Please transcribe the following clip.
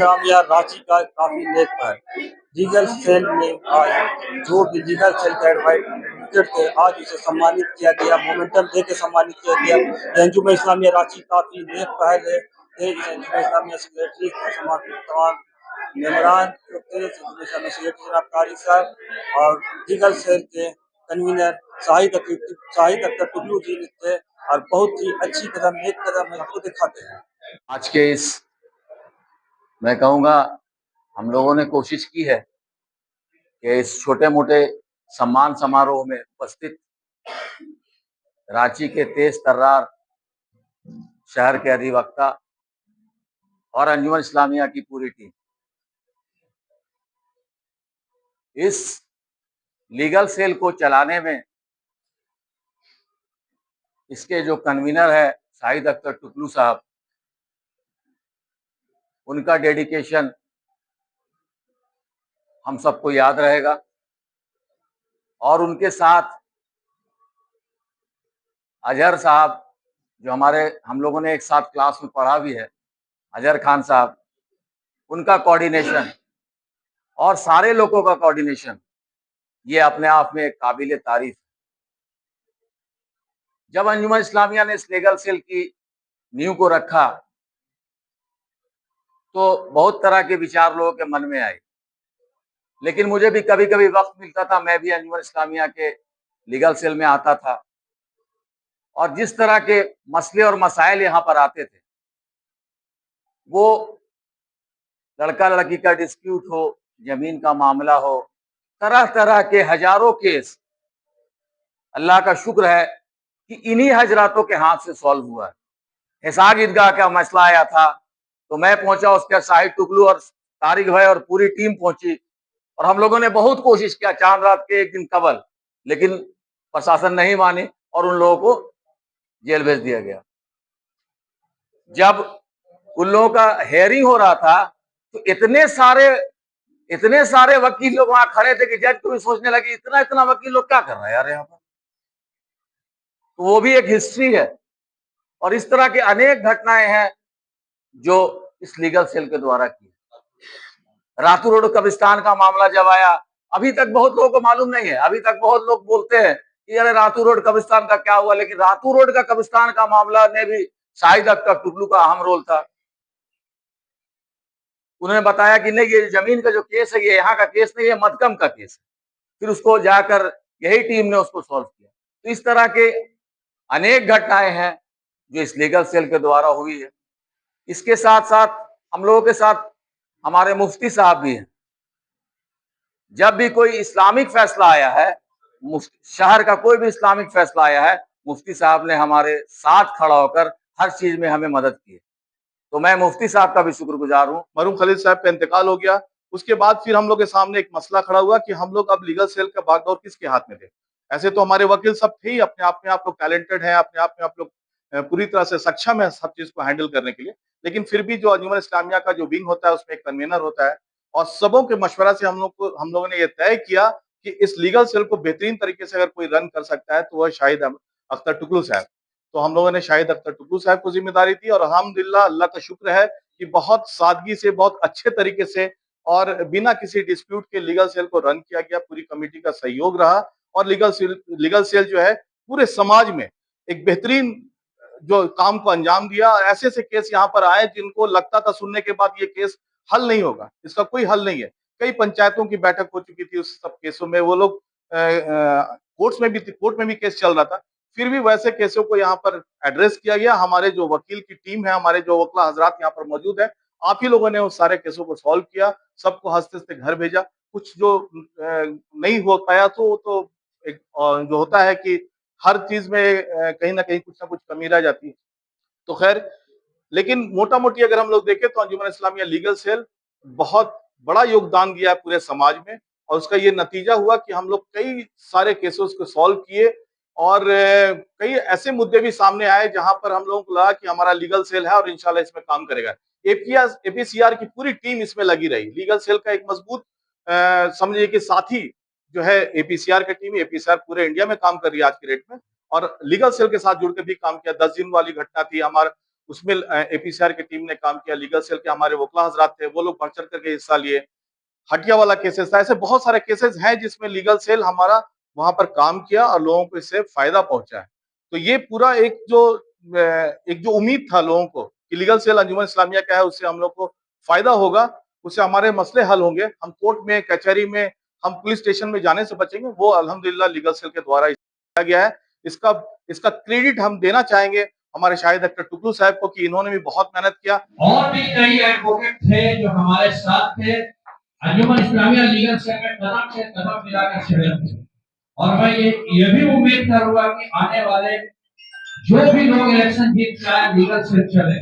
इस्लामिया रांची का काफी नेक है। लीगल सेल में आज जो भी लीगल सेल का एडवोकेट थे, आज उसे सम्मानित किया गया, मोमेंटम दे के सम्मानित किया गया। ये अंजुमन इस्लामिया रांची काफी नेक पहल है। इस अंजुमन इस्लामिया सेक्रेटरी तमाम मेम्बरान जो थे, अंजुमन इस्लामिया सेक्रेटरी जनाब तारिक साहब और लीगल सेल के कन्वीनर शाहिद अख्तर टुकलू जी थे, और बहुत ही अच्छी कदम, नेक कदम है, आपको दिखाते हैं। आज के इस, मैं कहूँगा, हम लोगों ने कोशिश की है कि इस छोटे मोटे सम्मान समारोह में उपस्थित रांची के तेज तर्रार शहर के अधिवक्ता और अंजुमन इस्लामिया की पूरी टीम इस लीगल सेल को चलाने में, इसके जो कन्वीनर है शाहिद अख्तर टुकलू साहब, उनका डेडिकेशन हम सबको याद रहेगा। और उनके साथ अजहर साहब, जो हम लोगों ने एक साथ क्लास में पढ़ा भी है, अजहर खान साहब, उनका कोऑर्डिनेशन और सारे लोगों का कोऑर्डिनेशन, ये अपने आप में एक काबिले तारीफ। जब अंजुमन इस्लामिया ने इस लीगल सेल की नींव को रखा तो बहुत तरह के विचार लोगों के मन में आए, लेकिन मुझे भी कभी कभी वक्त मिलता था, मैं भी अंजुमन इस्लामिया के लीगल सेल में आता था, और जिस तरह के मसले और मसाइल यहाँ पर आते थे, वो लड़का लड़की का डिस्प्यूट हो, जमीन का मामला हो, तरह तरह के हजारों केस, अल्लाह का शुक्र है कि इन्हीं हजरातों के हाथ से सॉल्व हुआ है। हिसार ईदगाह का मसला आया था तो मैं पहुंचा, उसके शाहिद टुकलू और तारिक भाई और पूरी टीम पहुंची, और हम लोगों ने बहुत कोशिश किया चांद रात के एक दिन कबल, लेकिन प्रशासन नहीं मानी और उन लोगों को जेल भेज दिया गया। जब उन लोगों का हेयरिंग हो रहा था तो इतने सारे वकील लोग वहां खड़े थे कि जज को भी सोचने लगे इतना इतना वकील लोग क्या कर रहे हैं यार यहाँ पर। तो वो भी एक हिस्ट्री है, और इस तरह के अनेक घटनाएं हैं जो इस लीगल सेल के द्वारा की। रातू रोड कब्रिस्तान का मामला जब आया, अभी तक बहुत लोगों को मालूम नहीं है, अभी तक बहुत लोग बोलते हैं कि अरे रातू रोड कब्रिस्तान का क्या हुआ, लेकिन रातू रोड का कब्रिस्तान का मामला ने भी शाहिद अख्तर टुकलू का अहम रोल था। उन्होंने बताया कि नहीं, ये जमीन का जो केस है ये यहाँ का केस नहीं है, मधकम का केस है। फिर उसको जाकर यही टीम ने उसको सॉल्व किया। तो इस तरह के अनेक घटनाएं हैं जो इस लीगल सेल के द्वारा हुई है। इसके साथ साथ हम लोगों के साथ हमारे मुफ्ती साहब भी हैं। जब भी कोई इस्लामिक फैसला आया है, शहर का कोई भी इस्लामिक फैसला आया है, मुफ्ती साहब ने हमारे साथ खड़ा होकर हर चीज में हमें मदद की। तो मैं मुफ्ती साहब का भी शुक्रगुजार हूँ। मरहूम खलील साहब का इंतकाल हो गया, उसके बाद फिर हम लोग के सामने एक मसला खड़ा हुआ कि हम लोग अब लीगल सेल का बागडोर किसके हाथ में थे। ऐसे तो हमारे वकील सब थे ही, अपने आप में आप लोग टैलेंटेड हैं, अपने आप में आप लोग पूरी तरह से सक्षम है सब चीज को हैंडल करने के लिए, लेकिन फिर भी जो अंजुमन इस्लामिया का जो विंग होता है उसमें एक कन्वीनर होता है, और सबों के मशवरा से हम लोगों ने ये तय किया कि इस लीगल सेल को बेहतरीन तरीके से अगर कोई रन कर सकता है तो वह शाहिद अख्तर टुकलू साहब। तो हम लोगों ने शाहिद अख्तर टुकलू साहब को जिम्मेदारी दी, और अल्हम्दुलिल्लाह अल्लाह का शुक्र है कि बहुत सादगी से, बहुत अच्छे तरीके से और बिना किसी डिस्प्यूट के लीगल सेल को रन किया गया। पूरी कमेटी का सहयोग रहा, और लीगल सेल जो है पूरे समाज में एक बेहतरीन जो काम को अंजाम दिया। ऐसे ऐसे केस यहाँ पर आए जिनको लगता था सुनने के बाद ये केस हल नहीं होगा, इसका कोई हल नहीं है। कई पंचायतों की बैठक हो चुकी थी उस सब केसों में, वो लोग कोर्ट में भी केस चल रहा था, फिर भी वैसे केसों को यहाँ पर एड्रेस किया गया। हमारे जो वकील की टीम है, हमारे जो वकला हजरात यहाँ पर मौजूद है, आप ही लोगों ने उस सारे केसों को सॉल्व किया, सबको हंसते हंसते घर भेजा। कुछ जो नहीं हो पाया तो एक जो होता है कि हर चीज में कहीं ना कहीं कुछ ना कुछ कमी रह जाती है। तो खैर, लेकिन मोटा मोटी अगर हम लोग देखें तो अंजुमन इस्लामिया लीगल सेल बहुत बड़ा योगदान दिया है पूरे समाज में, और उसका ये नतीजा हुआ कि हम लोग कई सारे केसेस को सॉल्व किए, और कई ऐसे मुद्दे भी सामने आए जहां पर हम लोगों को लगा कि हमारा लीगल सेल है और इंशाल्लाह इसमें काम करेगा। एपीसीआर की पूरी टीम इसमें लगी रही। लीगल सेल का एक मजबूत समझिए कि साथी जो है एपीसीआर की टीम, एपीसीआर पूरे इंडिया में काम कर रही है आज की डेट में, और लीगल सेल के साथ जुड़ के भी काम किया। 10 दिन वाली घटना थी हमारा, उसमें APCR की टीम ने काम किया, लीगल सेल के हमारे वकील हजरात थे, वो लोग बढ़ चढ़ करके हिस्सा लिए। हटिया वाला केसेस था, ऐसे बहुत सारे केसेस हैं जिसमें लीगल सेल हमारा वहां पर काम किया और लोगों को इससे फायदा पहुंचा है। तो ये पूरा एक जो उम्मीद था लोगों को कि लीगल सेल अंजुमन इस्लामिया क्या है, उससे हम लोग को फायदा होगा, उससे हमारे मसले हल होंगे, हम कोर्ट में, कचहरी में, हम पुलिस स्टेशन में जाने से बचेंगे, वो अल्हम्दुलिल्लाह लीगल सेल के द्वारा किया गया है। इसका इसका क्रेडिट हम देना चाहेंगे हमारे शाहिद अख्तर टुकलू साहब को कि इन्होंने भी बहुत मेहनत किया। और भी कई एडवोकेट थे जो हमारे साथ थे, अंजुमन इस्लामिया लीगल सेल में कदम से कदम मिलाकर चले थे। और मैं ये भी उम्मीद करूंगा कि आने वाले जो भी लोग इलेक्शन जीत के आए लीगल सेल चले,